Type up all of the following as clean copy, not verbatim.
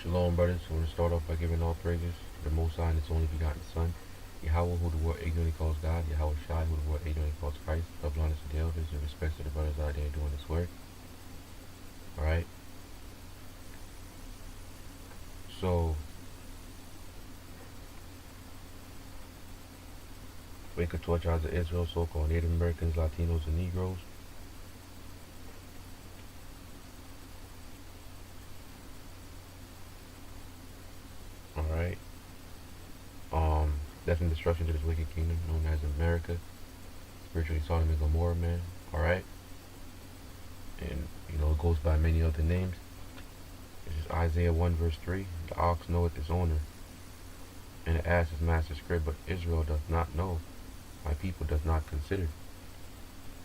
Shalom, brothers. I want to start off by giving all praises to the Most High and His only begotten Son, Yahweh, who the world ignorantly calls God, Yahweh Shai, who the world ignorantly calls Christ. Double honors to the elders and respect to the brothers out there doing this work. Alright? So, we could torch out of Israel, so-called Native Americans, Latinos, and Negroes. Alright? Death and destruction to this wicked kingdom known as America. Spiritually Sodom and Gomorrah, man. Alright? And, it goes by many other names. This is Isaiah 1 verse 3. The ox knoweth its owner, and the ass his master's crib, but Israel doth not know. My people does not consider.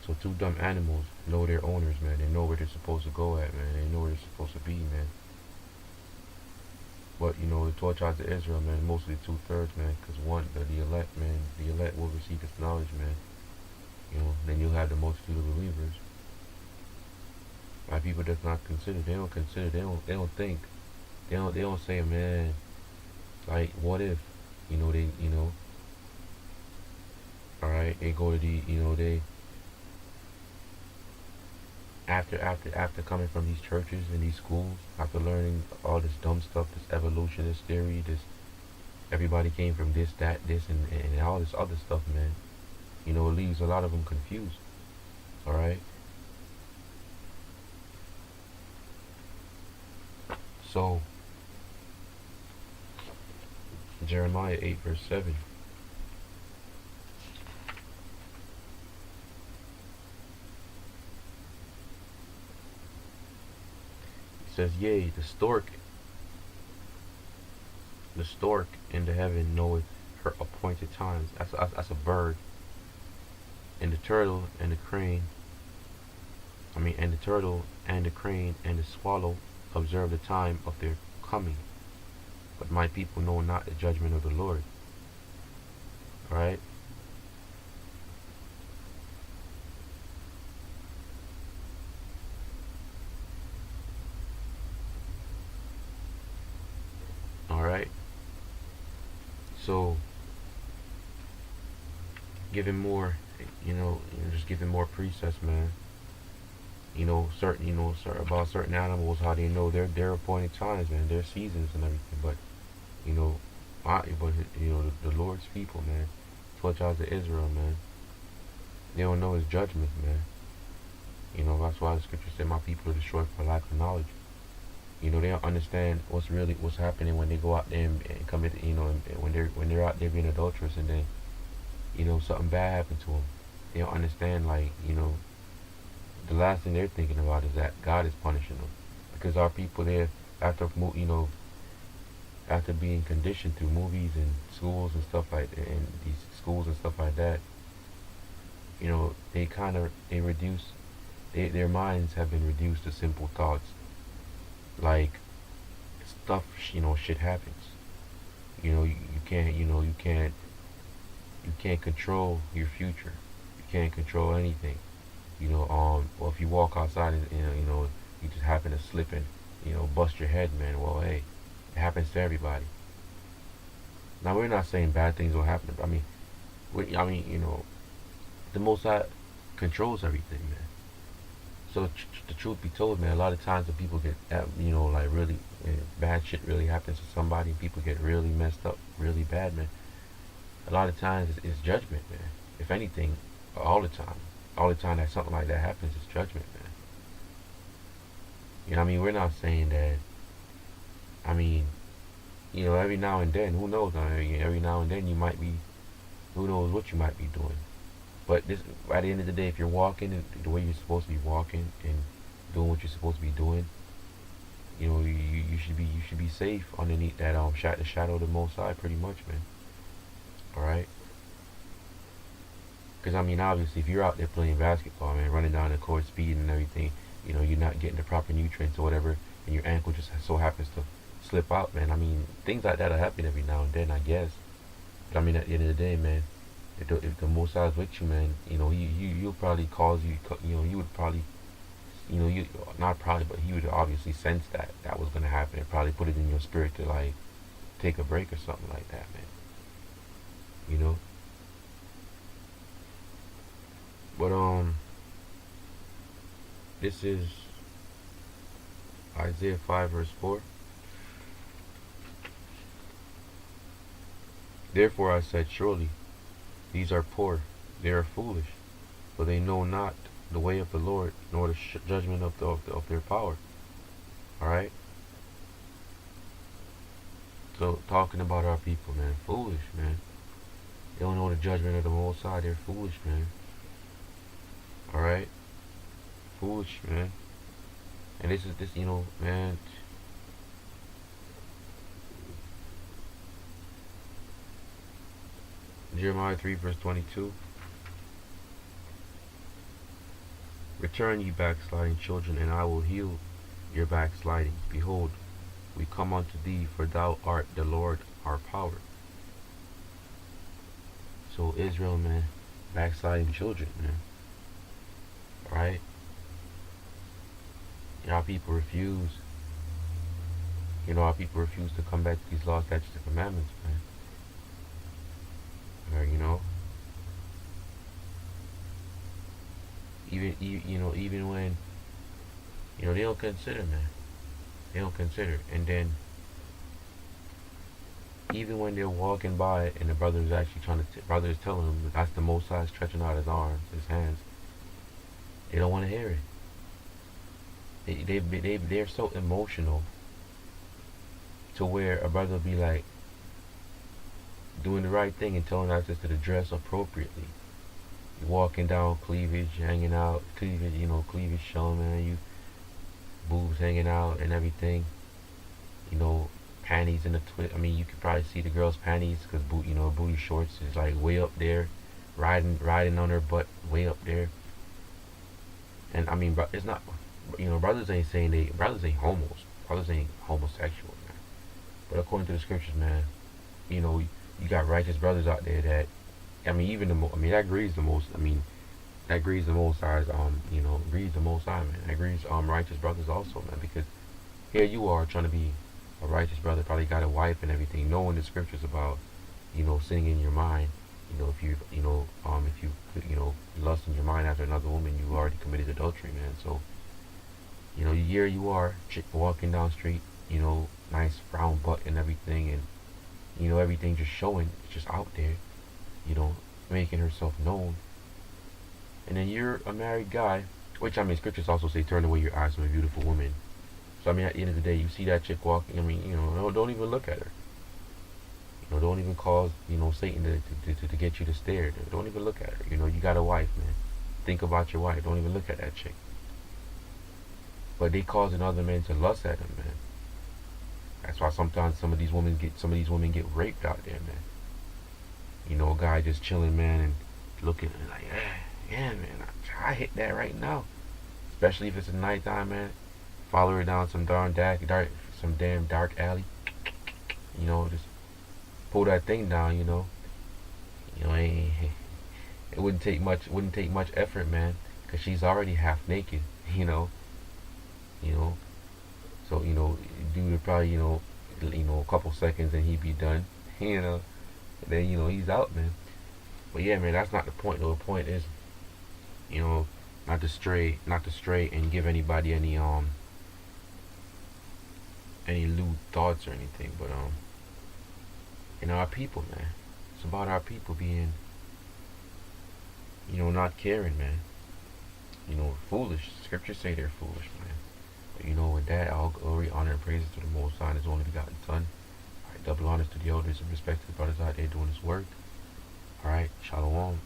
So two dumb animals know their owners, man. They know where they're supposed to go at, man. They know where they're supposed to be, man. But, the 12 tribes of Israel, man, mostly 2/3, man. Because one, the elect, man, the elect will receive this knowledge, man. Then you'll have the multitude of believers. My people does not consider. They don't consider. They don't think. They don't say, man, like, what if, alright, they go to they after coming from these churches and these schools, after learning all this dumb stuff, this evolutionist theory, this everybody came from this, that, this, and all this other stuff, man. It leaves a lot of them confused. Alright? So, Jeremiah 8 verse 7. It says, yea, the stork in the heaven knoweth her appointed times. That's a bird. And the turtle and the crane, and the turtle and the crane and the swallow observe the time of their coming. But my people know not the judgment of the Lord. Alright? Alright? So, giving more, just giving more precepts, man. About certain animals, how they know their appointed times, man, their seasons and everything. But, the Lord's people, man, 12 tribes of Israel, man, they don't know His judgment, man. That's why the scripture said, my people are destroyed for lack of knowledge. They don't understand what's happening when they go out there and commit, and when they're out there being adulterous, and then, something bad happened to them. They don't understand, like, the last thing they're thinking about is that God is punishing them, because our people there, after after being conditioned through movies and schools and stuff like that, and these schools and stuff like that, they reduce, their minds have been reduced to simple thoughts, like stuff, shit happens. You can't control your future. You can't control anything. Well, if you walk outside and you just happen to slip and bust your head, man. Well, hey, it happens to everybody. Now, we're not saying bad things will happen. But, the Most High controls everything, man. So the truth be told, man, a lot of times when people get, like really bad shit really happens to somebody, people get really messed up, really bad, man. A lot of times it's judgment, man. If anything, all the time that something like that happens, it's judgment, man. We're not saying that. Every now and then, who knows? Every now and then you might be, who knows what you might be doing. But this, at the end of the day, if you're walking the way you're supposed to be walking and doing what you're supposed to be doing, you should be safe underneath that the shadow of the Most High, pretty much, man. All right. Because obviously, if you're out there playing basketball, man, running down the court, speeding and everything, you're not getting the proper nutrients or whatever, and your ankle just so happens to slip out, man. Things like that happen every now and then, I guess. But at the end of the day, man, if the Most High is with you, man, you'll probably cause you would probably you not probably, but he would obviously sense that that was gonna happen and probably put it in your spirit to like take a break or something like that, man. You know. But this is Isaiah 5 verse 4. Therefore I said, surely these are poor, they are foolish, for they know not the way of the Lord, nor the judgment of their power. All right. So talking about our people, man, foolish, man. They don't know the judgment of the Most High. They're foolish, man. All right, foolish, man. And this is this, man. Jeremiah 3 verse 22. Return, ye backsliding children, and I will heal your backsliding. Behold, we come unto thee, for thou art the Lord our power. So Israel, man, backsliding children, man. Right? Our people refuse. Our people refuse to come back to these laws, statutes, and commandments, man. Or, even when, they don't consider, man. They don't consider. And then, even when they're walking by and the brother is actually brother is telling them that that's the Most High stretching out his arms, his hands, they don't want to hear it. They're so emotional to where a brother will be like doing the right thing and telling us just to dress appropriately. You're walking down cleavage, hanging out, cleavage showing, man, you boobs hanging out and everything. Panties in the twist. I mean, you could probably see the girl's panties because booty shorts is like way up there, riding on her butt way up there. And I mean, it's not, brothers ain't saying brothers ain't homos, brothers ain't homosexual, man. But according to the scriptures, man, you got righteous brothers out there that, I mean, even that grieves the most. I mean, that grieves the most High, grieves the most High, man. That grieves righteous brothers also, man, because here you are trying to be a righteous brother, probably got a wife and everything, knowing the scriptures about, sinning in your mind. If you lust in your mind after another woman, you already committed adultery, man. So, here you are, chick walking down the street, nice round butt and everything, and everything just showing, it's just out there, making herself known. And then you're a married guy, which I mean, scriptures also say, turn away your eyes from a beautiful woman. So I mean, at the end of the day, you see that chick walking, I mean, don't even look at her. Don't even cause, Satan to get you to stare. Don't even look at her. You got a wife, man. Think about your wife. Don't even look at that chick. But they causing other men to lust at them, man. That's why sometimes some of these women get raped out there, man. A guy just chilling, man, and looking like, yeah, man, I hit that right now. Especially if it's at nighttime, man. Follow her down some damn dark alley. Just pull that thing down. It wouldn't take much effort, man, because she's already half naked. So dude would probably a couple seconds and he'd be done. And then he's out, man. But yeah, man, that's not the point though. The point is, not to stray and give anybody any lewd thoughts or anything, but our people, man. It's about our people being, not caring, man. Foolish. Scriptures say they're foolish, man. But with that, all glory, honor, and praises to the Most High and His only begotten Son. Alright, double honors to the elders and respect to the brothers out there doing this work. Alright, shalom.